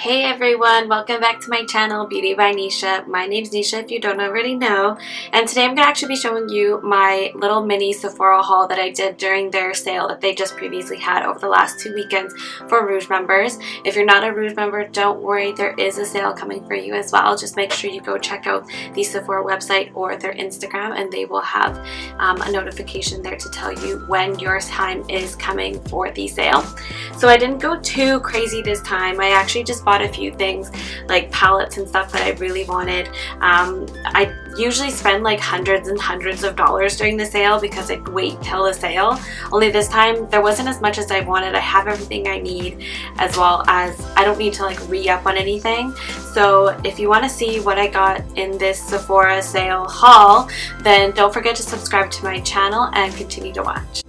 Hey everyone, welcome back to my channel, Beauty by Nisha. My name's Nisha if you don't already know, and today I'm going to actually be showing you my little mini Sephora haul that I did during their sale that they just previously had over the last 2 weekends for Rouge members. If you're not a Rouge member, don't worry, there is a sale coming for you as well. Just make sure you go check out the Sephora website or their Instagram and they will have a notification there to tell you when your time is coming for the sale. So I didn't go too crazy this time. I actually just bought a few things like palettes and stuff that I really wanted. I usually spend like hundreds and hundreds of dollars during the sale because I wait till the sale. Only this time there wasn't as much as I wanted. I have everything I need, as well as I don't need to like re-up on anything. So if you want to see what I got in this Sephora sale haul, then don't forget to subscribe to my channel and continue to watch.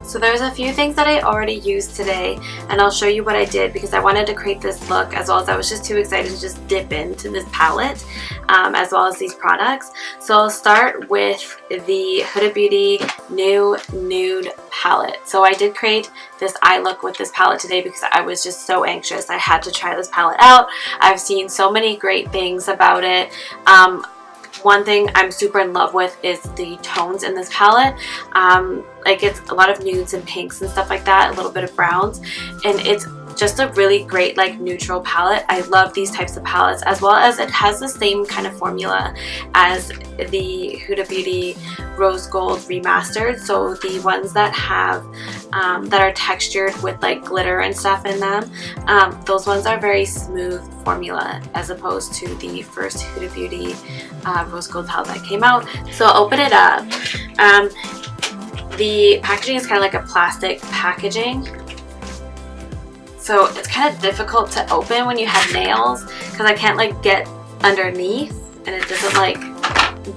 So there's a few things that I already used today, and I'll show you what I did because I wanted to create this look, as well as I was just too excited to just dip into this palette, as well as these products. So I'll start with the Huda Beauty new Nude palette. So I did create this eye look with this palette today because I was just so anxious. I had to try this palette out. I've seen so many great things about it. One thing I'm super in love with is the tones in this palette. Like it's a lot of nudes and pinks and stuff like that, a little bit of browns, and it's just a really great like neutral palette. I love these types of palettes, as well as it has the same kind of formula as the Huda Beauty Rose Gold Remastered. So the ones that have that are textured with like glitter and stuff in them, those ones are very smooth formula as opposed to the first Huda Beauty Rose Gold palette that came out. So I'll open it up. The packaging is kind of like a plastic packaging, so it's kind of difficult to open when you have nails because I can't like get underneath and it doesn't like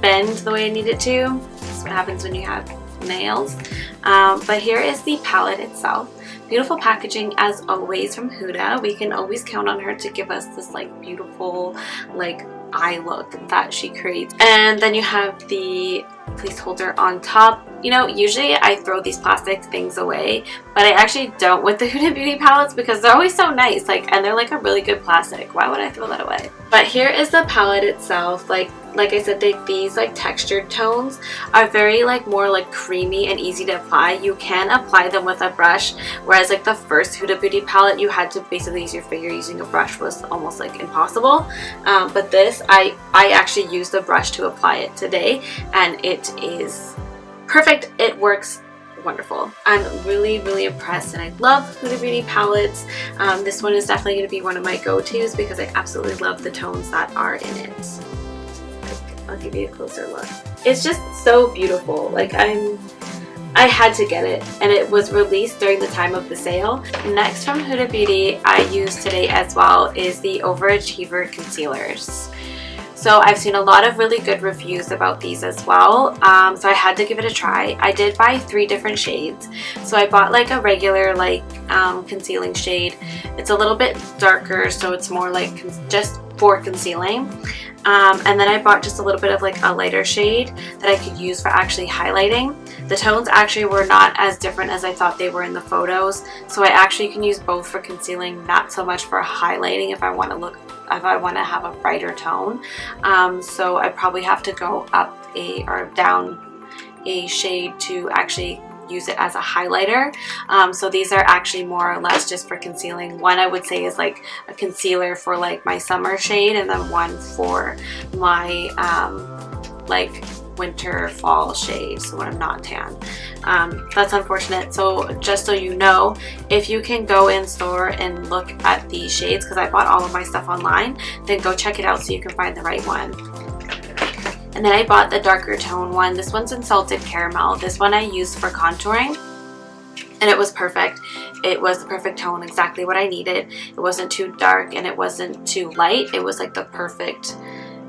bend the way I need it to. That's what happens when you have nails. But here is the palette itself. Beautiful packaging as always from Huda. We can always count on her to give us this like beautiful like eye look that she creates. And then you have the placeholder on top. You know, usually I throw these plastic things away, but I actually don't with the Huda Beauty palettes because they're always so nice, like, and they're like a really good plastic. Why would I throw that away? But here is the palette itself. Like I said, these like textured tones are very like more like creamy and easy to apply. You can apply them with a brush, whereas like the first Huda Beauty palette you had to basically use your finger. Using a brush was almost like impossible. But this, I actually used the brush to apply it today, and it is perfect. It works wonderful. I'm really impressed, and I love Huda Beauty palettes. This one is definitely going to be one of my go-tos because I absolutely love the tones that are in it. I'll give you a closer look. It's just so beautiful. Like I had to get it, and it was released during the time of the sale. Next from Huda Beauty I used today as well is the Overachiever Concealers. So I've seen a lot of really good reviews about these as well, so I had to give it a try. I did buy 3 different shades. So I bought like a regular like concealing shade. It's a little bit darker, so it's more like just for concealing. And then I bought just a little bit of like a lighter shade that I could use for actually highlighting. The tones actually were not as different as I thought they were in the photos, so I actually can use both for concealing, not so much for highlighting if I want to have a brighter tone. So I probably have to go up or down a shade to actually use it as a highlighter. So these are actually more or less just for concealing. One I would say is like a concealer for like my summer shade, and then one for my like winter fall shade, so when I'm not tan. That's unfortunate. So just so you know, if you can go in store and look at the shades, because I bought all of my stuff online, then go check it out so you can find the right one. And then I bought the darker tone one. This one's in Salted Caramel. This one I used for contouring, and it was perfect. It was the perfect tone, exactly what I needed. It wasn't too dark and it wasn't too light. It was like the perfect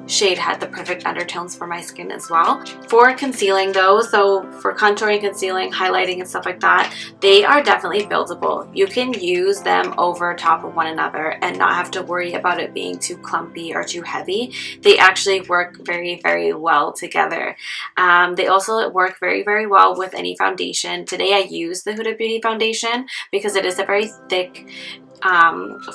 shade had the perfect undertones for my skin as well. For concealing though, so for contouring, concealing, highlighting and stuff like that, they are definitely buildable. You can use them over top of one another and not have to worry about it being too clumpy or too heavy. They actually work very, very well together. They also work very, very well with any foundation. Today I use the Huda Beauty foundation because it is a very thick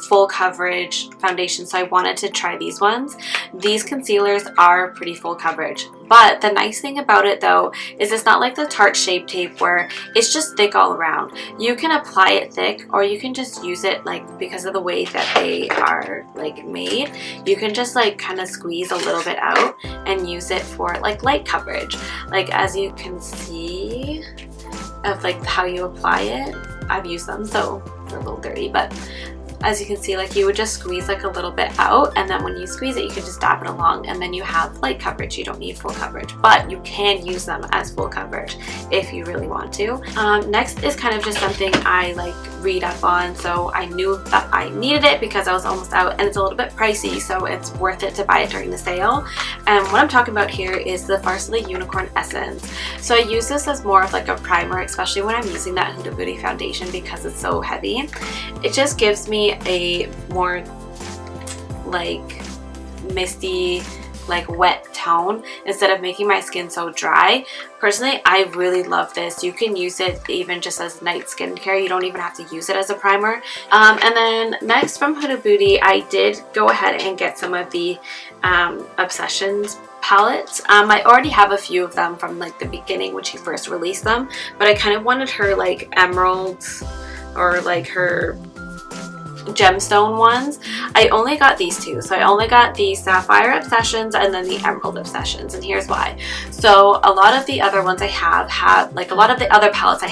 full coverage foundation, so I wanted to try these ones. These concealers are pretty full coverage, but the nice thing about it though is it's not like the Tarte Shape Tape where it's just thick all around. You can apply it thick, or you can just use it, like, because of the way that they are like made, you can just like kind of squeeze a little bit out and use it for like light coverage. Like, as you can see of like how you apply it, I've used them, so they're a little dirty, but as you can see, like, you would just squeeze like a little bit out, and then when you squeeze it you can just dab it along, and then you have light coverage. You don't need full coverage, but you can use them as full coverage if you really want to. Next is kind of just something I like read up on, so I knew that I needed it because I was almost out, and it's a little bit pricey, so it's worth it to buy it during the sale. And what I'm talking about here is the Farsali Unicorn Essence. So I use this as more of like a primer, especially when I'm using that Huda Beauty foundation because it's so heavy. It just gives me a more like misty, like wet tone instead of making my skin so dry. Personally, I really love this. You can use it even just as night skincare. You don't even have to use it as a primer. And then next from Huda Beauty, I did go ahead and get some of the Obsessions palettes. I already have a few of them from like the beginning when she first released them, but I kind of wanted her like emeralds or like her gemstone ones. I only got these two, so I only got the Sapphire Obsessions and then the Emerald Obsessions, and here's why. So a lot of the other ones I have like a lot of the other palettes I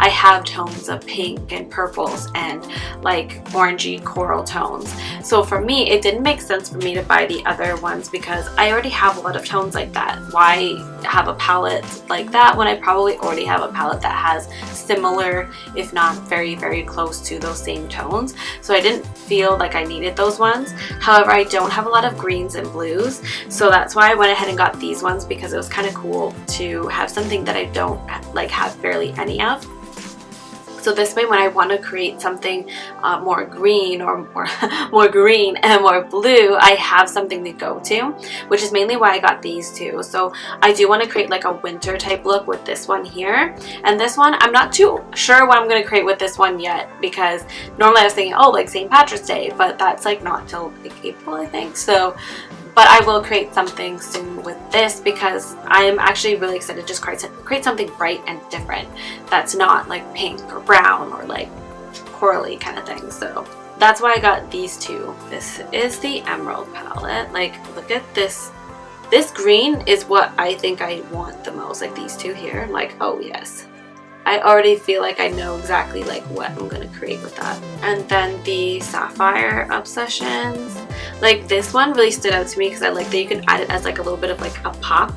have tones of pink and purples and like orangey coral tones. So for me, it didn't make sense for me to buy the other ones because I already have a lot of tones like that. Why have a palette like that when I probably already have a palette that has similar, if not very, very close to those same tones? So I didn't feel like I needed those ones. However, I don't have a lot of greens and blues, so that's why I went ahead and got these ones, because it was kind of cool to have something that I don't like have barely any of. So this way, when I want to create something more green or more green and more blue, I have something to go to, which is mainly why I got these two. So I do want to create like a winter type look with this one here. And this one, I'm not too sure what I'm going to create with this one yet, because normally I was thinking, oh, like St. Patrick's Day, but that's like not till like April, I think. So, but I will create something soon with this because I am actually really excited to just create something bright and different that's not like pink or brown or like corally kind of thing. So that's why I got these two. This is the Emerald palette. Like, look at this. This green is what I think I want the most. Like these two here. I'm like, oh yes. I already feel like I know exactly like what I'm going to create with that. And then the Sapphire Obsessions. Like, this one really stood out to me because I like that you can add it as like a little bit of like a pop.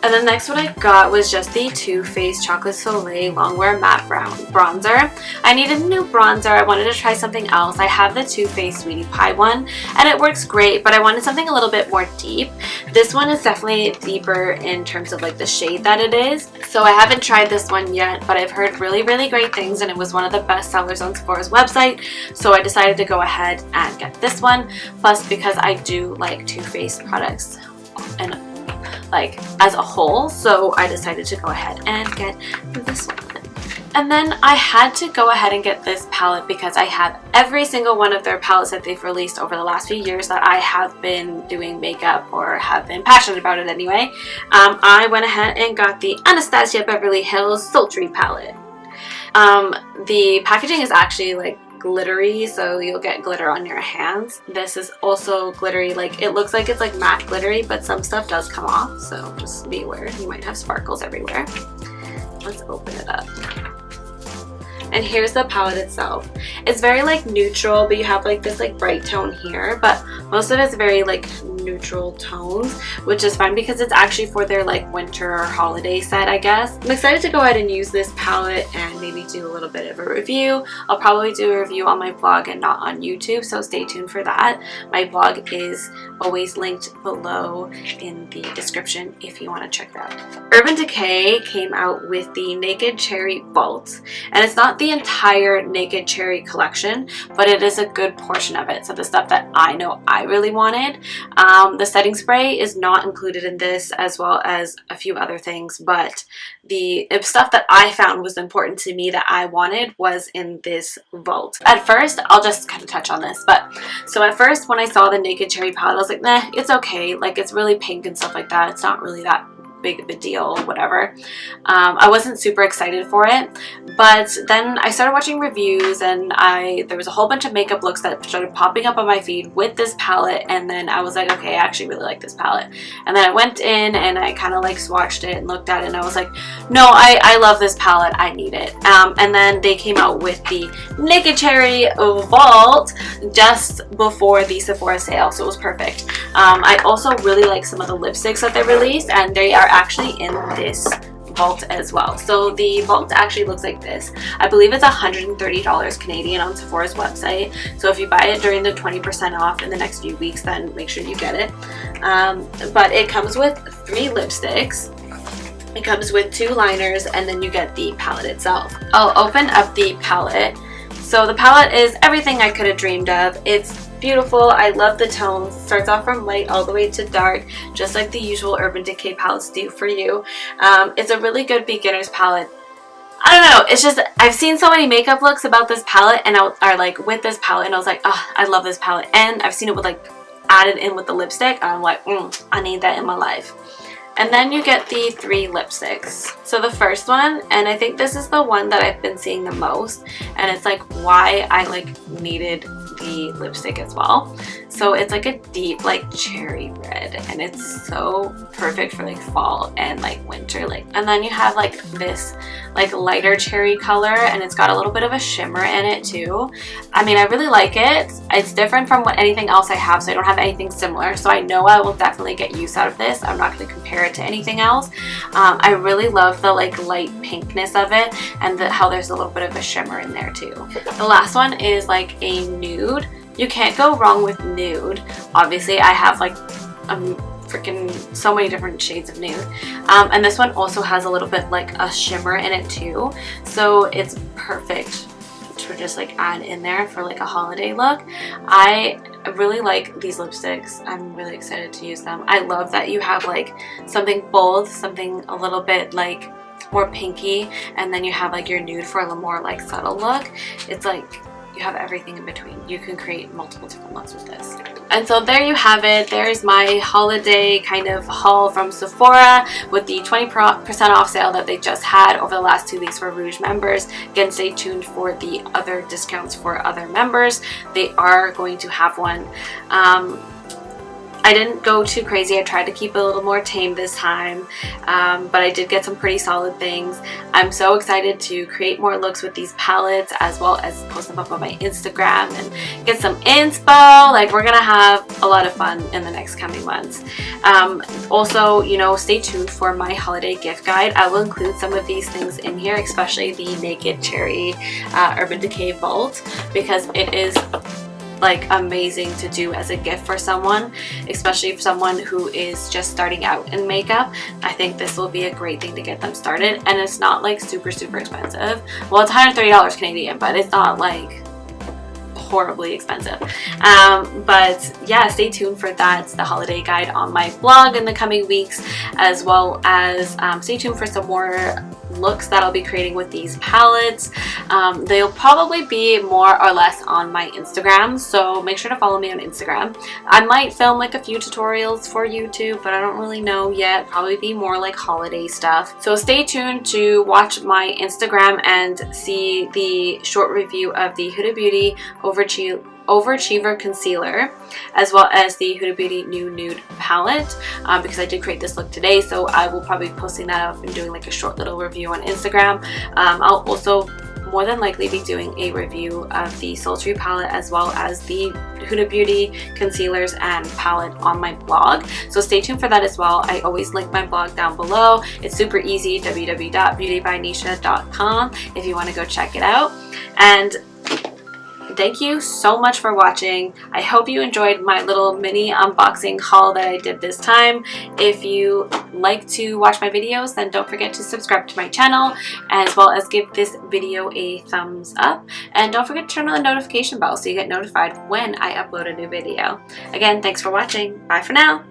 And then next what I got was just the Too Faced Chocolate Soleil Longwear Matte Brown Bronzer. I needed a new bronzer. I wanted to try something else. I have the Too Faced Sweetie Pie one, and it works great, but I wanted something a little bit more deep. This one is definitely deeper in terms of like the shade that it is. So I haven't tried this one yet, but I've heard really, really great things, and it was one of the best sellers on Sephora's website. So I decided to go ahead and get this one. Plus, because I do like Too Faced products and like as a whole, so I decided to go ahead and get this one. And then I had to go ahead and get this palette because I have every single one of their palettes that they've released over the last few years that I have been doing makeup or have been passionate about it anyway. I went ahead and got the Anastasia Beverly Hills Sultry palette. The packaging is actually like glittery, so you'll get glitter on your hands. This is also glittery. Like, it looks like it's like matte glittery, but some stuff does come off, so just be aware. You might have sparkles everywhere. Let's open it up. And here's the palette itself. It's very like neutral, but you have like this like bright tone here, but most of it's very like neutral tones, which is fun because it's actually for their like winter or holiday set, I guess. I'm excited to go ahead and use this palette and maybe do a little bit of a review. I'll probably do a review on my blog and not on YouTube, so stay tuned for that. My blog is always linked below in the description if you want to check that out. Urban Decay came out with the Naked Cherry Vault, and it's not the entire Naked Cherry collection, but it is a good portion of it. So the stuff that I know I really wanted. The setting spray is not included in this, as well as a few other things, but the stuff that I found was important to me that I wanted was in this vault. At first, I'll just kind of touch on this, but so at first when I saw the Naked Cherry palette, I was like, nah, it's okay, like it's really pink and stuff like that, it's not really that big of a deal, whatever. I wasn't super excited for it, but then I started watching reviews, and there was a whole bunch of makeup looks that started popping up on my feed with this palette, and then I was like, okay, I actually really like this palette. And then I went in and I kind of like swatched it and looked at it, and I was like, no, I love this palette, I need it. And then they came out with the Naked Cherry Vault just before the Sephora sale, so it was perfect. I also really like some of the lipsticks that they released, and they are actually in this vault as well. So the vault actually looks like this. I believe it's $130 Canadian on Sephora's website, so if you buy it during the 20% off in the next few weeks, then make sure you get it. But it comes with 3 lipsticks, it comes with 2 liners, and then you get the palette itself. I'll open up the palette. So the palette is everything I could have dreamed of. It's beautiful. I love the tones. Starts off from light all the way to dark, just like the usual Urban Decay palettes do for you. It's a really good beginner's palette. I don't know, it's just, I've seen so many makeup looks about this palette, and like with this palette, and I was like, oh, I love this palette. And I've seen it with like added in with the lipstick, and I'm like, I need that in my life. And then you get the 3 lipsticks. So the first one, and I think this is the one that I've been seeing the most, and it's like why I like needed the lipstick as well. So it's like a deep like cherry red, and it's so perfect for like fall and like winter. Like, and then you have like this like lighter cherry color, and it's got a little bit of a shimmer in it too. I mean, I really like it. It's different from what anything else I have, so I don't have anything similar, so I know I will definitely get use out of this. I'm not going to compare it to anything else. I really love the like light pinkness of it, and how there's a little bit of a shimmer in there too. The last one is like a nude. You can't go wrong with nude. Obviously I have like freaking so many different shades of nude, and this one also has a little bit like a shimmer in it too, so it's perfect to just like add in there for like a holiday look. I really like these lipsticks. I'm really excited to use them. I love that you have like something bold, something a little bit like more pinky, and then you have like your nude for a little more like subtle look. It's like you have everything in between. You can create multiple different looks with this. And so there you have it. There's my holiday kind of haul from Sephora with the 20% off sale that they just had over the last 2 weeks for Rouge members. Again, stay tuned for the other discounts for other members. They are going to have one. I didn't go too crazy. I tried to keep it a little more tame this time, but I did get some pretty solid things. I'm so excited to create more looks with these palettes, as well as post them up on my Instagram and get some inspo. Like, we're gonna have a lot of fun in the next coming months. Also, you know, stay tuned for my holiday gift guide. I will include some of these things in here, especially the Naked Cherry Urban Decay Vault, because it is like amazing to do as a gift for someone, especially for someone who is just starting out in makeup. I think this will be a great thing to get them started, and it's not like super expensive. Well, it's $130 Canadian, but it's not like horribly expensive. But yeah, stay tuned for that. It's the holiday guide on my blog in the coming weeks, as well as stay tuned for some more looks that I'll be creating with these palettes. They'll probably be more or less on my Instagram, so make sure to follow me on Instagram. I might film like a few tutorials for YouTube, but I don't really know yet. Probably be more like holiday stuff. So stay tuned to watch my Instagram and see the short review of the Huda Beauty Overachiever Concealer, as well as the Huda Beauty new Nude palette, because I did create this look today, so I will probably be posting that up and doing like a short little review on Instagram. I'll also more than likely be doing a review of the Sultry palette as well as the Huda Beauty concealers and palette on my blog. So stay tuned for that as well. I always link my blog down below. It's super easy, www.beautybynisha.com if you want to go check it out. And thank you so much for watching. I hope you enjoyed my little mini unboxing haul that I did this time. If you like to watch my videos, then don't forget to subscribe to my channel, as well as give this video a thumbs up. And don't forget to turn on the notification bell so you get notified when I upload a new video. Again, thanks for watching. Bye for now.